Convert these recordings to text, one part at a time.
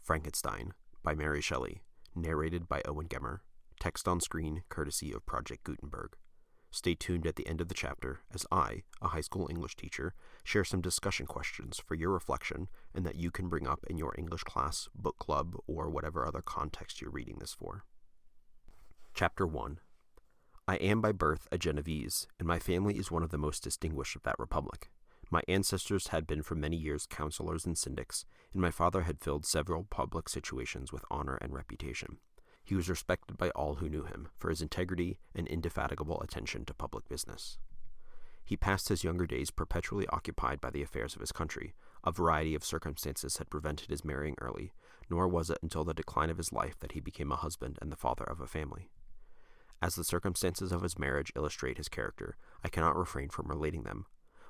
Frankenstein by Mary Shelley, narrated by Owen Gemmer, text on screen courtesy of Project Gutenberg. Stay tuned at the end of the chapter as I, a high school English teacher, share some discussion questions for your reflection and that you can bring up in your English class, book club, or whatever other context you're reading this for. Chapter 1. I am by birth a Genovese, and my family is one of the most distinguished of that republic. My ancestors had been for many years counselors and syndics, and my father had filled several public situations with honor and reputation. He was respected by all who knew him for his integrity and indefatigable attention to public business. He passed his younger days perpetually occupied by the affairs of his country. A variety of circumstances had prevented his marrying early, nor was it until the decline of his life that he became a husband and the father of a family. As the circumstances of his marriage illustrate his character, I cannot refrain from relating them.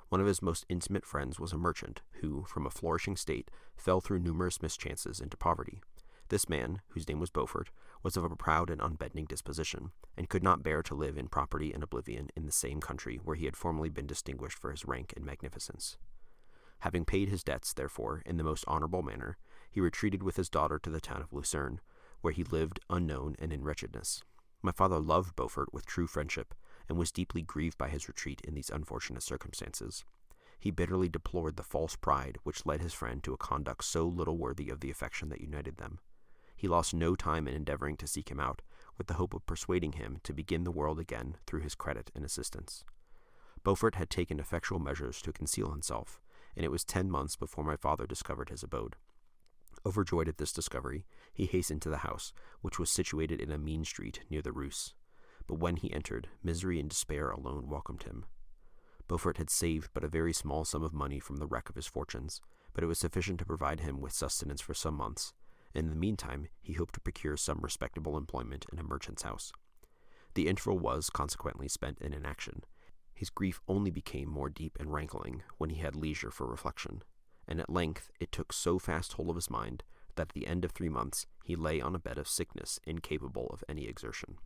One of his most intimate friends was a merchant who, from a flourishing state, fell through numerous mischances into poverty. This man, whose name was Beaufort, was of a proud and unbending disposition, and could not bear to live in poverty and oblivion in the same country where he had formerly been distinguished for his rank and magnificence. Having paid his debts, therefore, in the most honorable manner, he retreated with his daughter to the town of Lucerne, where he lived unknown and in wretchedness. My father loved Beaufort with true friendship, and was deeply grieved by his retreat in these unfortunate circumstances. He bitterly deplored the false pride which led his friend to a conduct so little worthy of the affection that united them. He lost no time in endeavoring to seek him out, with the hope of persuading him to begin the world again through his credit and assistance. Beaufort had taken effectual measures to conceal himself, and it was 10 months before my father discovered his abode. Overjoyed at this discovery, he hastened to the house, which was situated in a mean street near the Reuss. But when he entered, misery and despair alone welcomed him. Beaufort had saved but a very small sum of money from the wreck of his fortunes, but it was sufficient to provide him with sustenance for some months. In the meantime, he hoped to procure some respectable employment in a merchant's house. The interval was, consequently, spent in inaction. His grief only became more deep and rankling when he had leisure for reflection, and at length it took so fast hold of his mind that at the end of 3 months he lay on a bed of sickness, incapable of any exertion.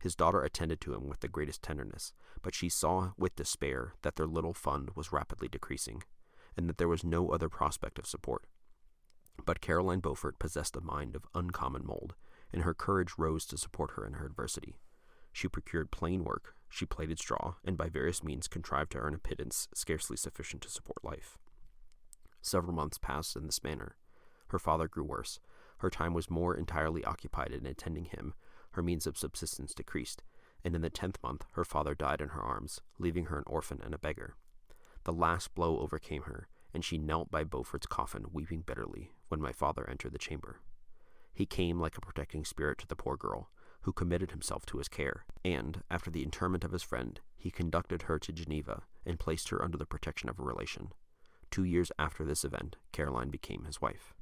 His daughter attended to him with the greatest tenderness, but she saw with despair that their little fund was rapidly decreasing, and that there was no other prospect of support. But Caroline Beaufort possessed a mind of uncommon mold, and her courage rose to support her in her adversity. She procured plain work, she plaited straw, and by various means contrived to earn a pittance scarcely sufficient to support life. Several months passed in this manner. Her father grew worse. Her time was more entirely occupied in attending him. Her means of subsistence decreased, and in the 10th month her father died in her arms, leaving her an orphan and a beggar. The last blow overcame her, and she knelt by Beaufort's coffin, weeping bitterly, when my father entered the chamber. He came like a protecting spirit to the poor girl, who committed himself to his care, and, after the interment of his friend, he conducted her to Geneva, and placed her under the protection of a relation. 2 years after this event, Caroline became his wife.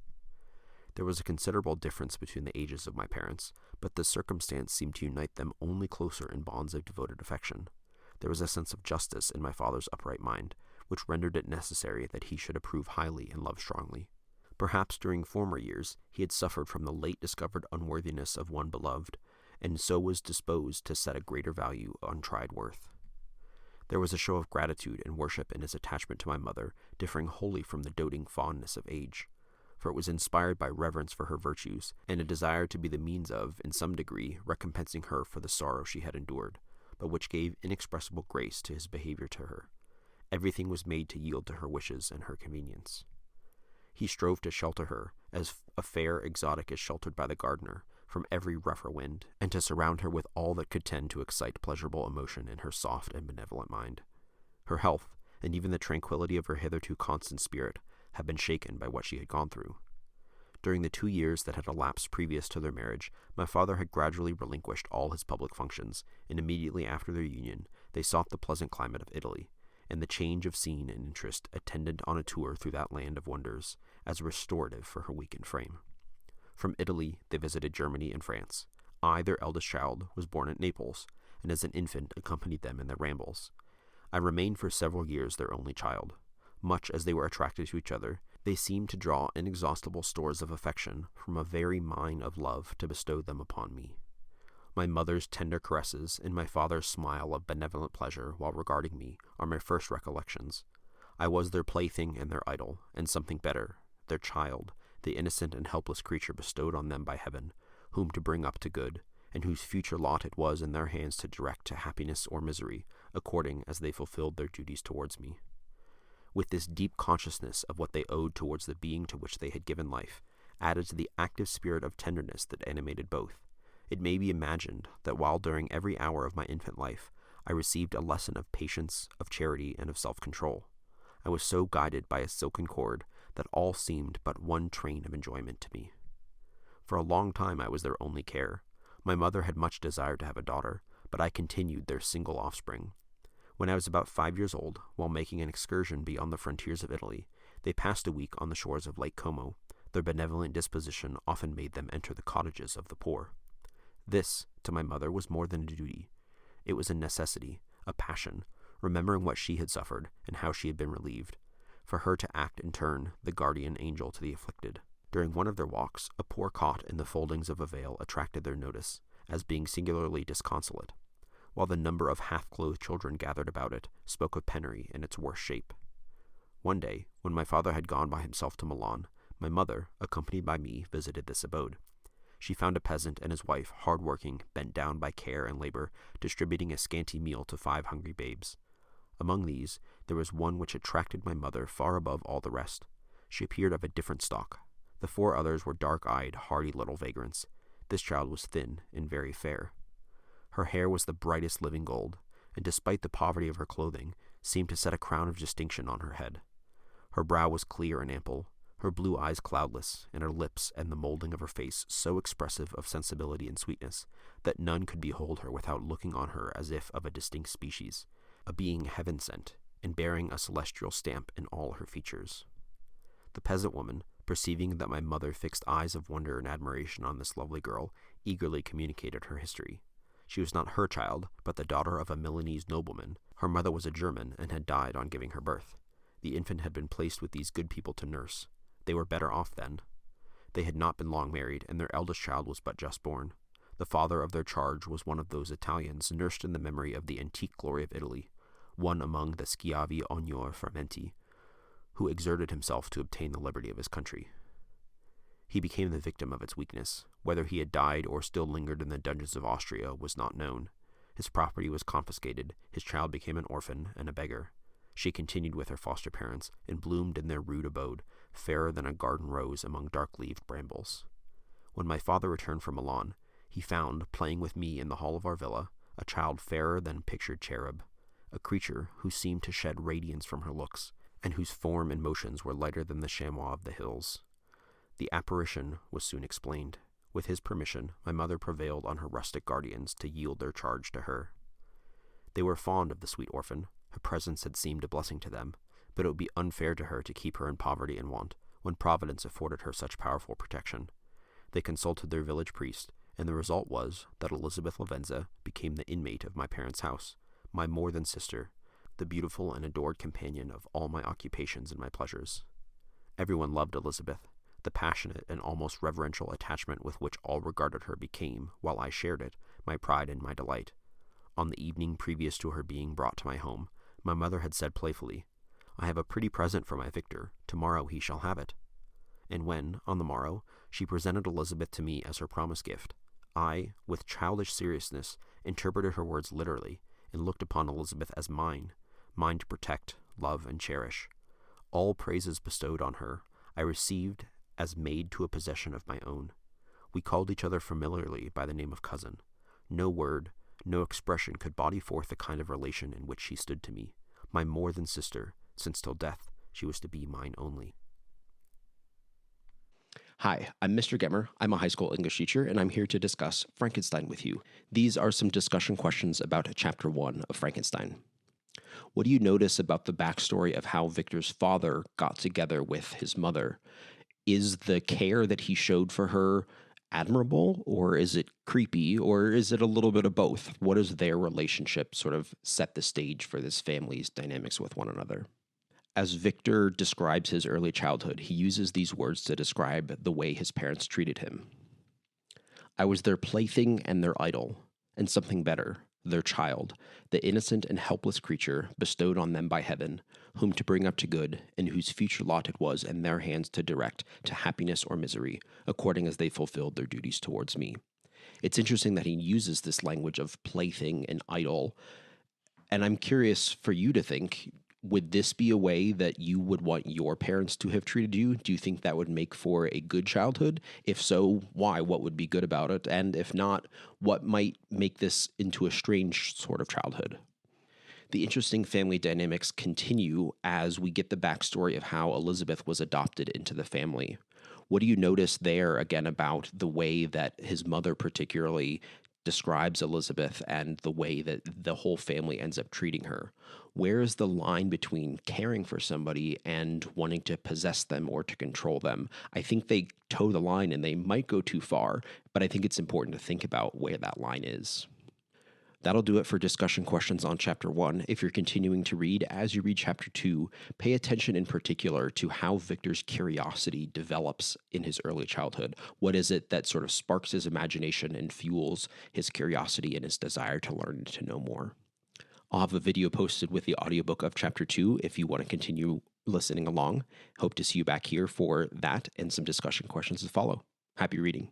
There was a considerable difference between the ages of my parents, but this circumstance seemed to unite them only closer in bonds of devoted affection. There was a sense of justice in my father's upright mind, which rendered it necessary that he should approve highly and love strongly. Perhaps during former years he had suffered from the late discovered unworthiness of one beloved, and so was disposed to set a greater value on tried worth. There was a show of gratitude and worship in his attachment to my mother, differing wholly from the doting fondness of age, for it was inspired by reverence for her virtues, and a desire to be the means of, in some degree, recompensing her for the sorrow she had endured, but which gave inexpressible grace to his behavior to her. Everything was made to yield to her wishes and her convenience. He strove to shelter her, as a fair exotic is sheltered by the gardener, from every rougher wind, and to surround her with all that could tend to excite pleasurable emotion in her soft and benevolent mind. Her health, and even the tranquillity of her hitherto constant spirit, had been shaken by what she had gone through. During the 2 years that had elapsed previous to their marriage, my father had gradually relinquished all his public functions, and immediately after their union they sought the pleasant climate of Italy, and the change of scene and interest attendant on a tour through that land of wonders, as a restorative for her weakened frame. From Italy they visited Germany and France. I, their eldest child, was born at Naples, and as an infant accompanied them in their rambles. I remained for several years their only child. Much as they were attracted to each other, they seemed to draw inexhaustible stores of affection from a very mine of love to bestow them upon me. My mother's tender caresses and my father's smile of benevolent pleasure while regarding me are my first recollections. I was their plaything and their idol, and something better, their child, the innocent and helpless creature bestowed on them by heaven, whom to bring up to good, and whose future lot it was in their hands to direct to happiness or misery, according as they fulfilled their duties towards me. With this deep consciousness of what they owed towards the being to which they had given life, added to the active spirit of tenderness that animated both, it may be imagined that while during every hour of my infant life I received a lesson of patience, of charity, and of self-control, I was so guided by a silken cord that all seemed but one train of enjoyment to me. For a long time I was their only care. My mother had much desired to have a daughter, but I continued their single offspring. When I was about 5 years old, while making an excursion beyond the frontiers of Italy, they passed a week on the shores of Lake Como. Their benevolent disposition often made them enter the cottages of the poor. This, to my mother, was more than a duty. It was a necessity, a passion, remembering what she had suffered and how she had been relieved, for her to act in turn the guardian angel to the afflicted. During one of their walks, a poor cot in the foldings of a veil attracted their notice, as being singularly disconsolate, while the number of half-clothed children gathered about it spoke of penury in its worst shape. One day, when my father had gone by himself to Milan, my mother, accompanied by me, visited this abode. She found a peasant and his wife, hard-working, bent down by care and labor, distributing a scanty meal to 5 hungry babes. Among these, there was one which attracted my mother far above all the rest. She appeared of a different stock. The 4 others were dark-eyed, hardy little vagrants. This child was thin and very fair. Her hair was the brightest living gold, and despite the poverty of her clothing, seemed to set a crown of distinction on her head. Her brow was clear and ample, her blue eyes cloudless, and her lips and the molding of her face so expressive of sensibility and sweetness that none could behold her without looking on her as if of a distinct species, a being heaven-sent, and bearing a celestial stamp in all her features. The peasant woman, perceiving that my mother fixed eyes of wonder and admiration on this lovely girl, eagerly communicated her history. She was not her child, but the daughter of a Milanese nobleman. Her mother was a German and had died on giving her birth. The infant had been placed with these good people to nurse. They were better off then. They had not been long married, and their eldest child was but just born. The father of their charge was one of those Italians nursed in the memory of the antique glory of Italy, one among the schiavi ognor fermenti, who exerted himself to obtain the liberty of his country. He became the victim of its weakness. Whether he had died or still lingered in the dungeons of Austria was not known. His property was confiscated, his child became an orphan and a beggar. She continued with her foster parents, and bloomed in their rude abode, fairer than a garden rose among dark-leaved brambles. When my father returned from Milan, he found, playing with me in the hall of our villa, a child fairer than pictured cherub, a creature who seemed to shed radiance from her looks, and whose form and motions were lighter than the chamois of the hills. The apparition was soon explained. With his permission, my mother prevailed on her rustic guardians to yield their charge to her. They were fond of the sweet orphan. Her presence had seemed a blessing to them, but it would be unfair to her to keep her in poverty and want, when Providence afforded her such powerful protection. They consulted their village priest, and the result was that Elizabeth Lavenza became the inmate of my parents' house, my more than sister, the beautiful and adored companion of all my occupations and my pleasures. Everyone loved Elizabeth. The passionate and almost reverential attachment with which all regarded her became, while I shared it, my pride and my delight. On the evening previous to her being brought to my home, my mother had said playfully, "I have a pretty present for my Victor. Tomorrow he shall have it." And when, on the morrow, she presented Elizabeth to me as her promised gift, I, with childish seriousness, interpreted her words literally, and looked upon Elizabeth as mine to protect, love, and cherish. All praises bestowed on her I received as made to a possession of my own. We called each other familiarly by the name of cousin. No word, no expression could body forth the kind of relation in which she stood to me, my more than sister, since till death she was to be mine only. Hi, I'm Mr. Gemmer. I'm a high school English teacher, and I'm here to discuss Frankenstein with you. These are some discussion questions about Chapter 1 of Frankenstein. What do you notice about the backstory of how Victor's father got together with his mother? Is the care that he showed for her admirable, or is it creepy, or is it a little bit of both? What does their relationship sort of set the stage for this family's dynamics with one another? As Victor describes his early childhood, he uses these words to describe the way his parents treated him. "I was their plaything and their idol, and something better. their child, the innocent and helpless creature bestowed on them by heaven, whom to bring up to good, and whose future lot it was in their hands to direct to happiness or misery, according as they fulfilled their duties towards me. It's interesting that he uses this language of plaything and idol. And I'm curious for you to think, would this be a way that you would want your parents to have treated you? Do you think that would make for a good childhood? If so, why? What would be good about it? And if not, what might make this into a strange sort of childhood? The interesting family dynamics continue as we get the backstory of how Elizabeth was adopted into the family. What do you notice there, again, about the way that his mother particularly describes Elizabeth and the way that the whole family ends up treating her? Where is the line between caring for somebody and wanting to possess them or to control them? I think they toe the line and they might go too far, but I think it's important to think about where that line is. That'll do it for discussion questions on Chapter 1. If you're continuing to read, as you read Chapter 2, pay attention in particular to how Victor's curiosity develops in his early childhood. What is it that sort of sparks his imagination and fuels his curiosity and his desire to learn and to know more? I'll have a video posted with the audiobook of Chapter 2 if you want to continue listening along. Hope to see you back here for that and some discussion questions to follow. Happy reading.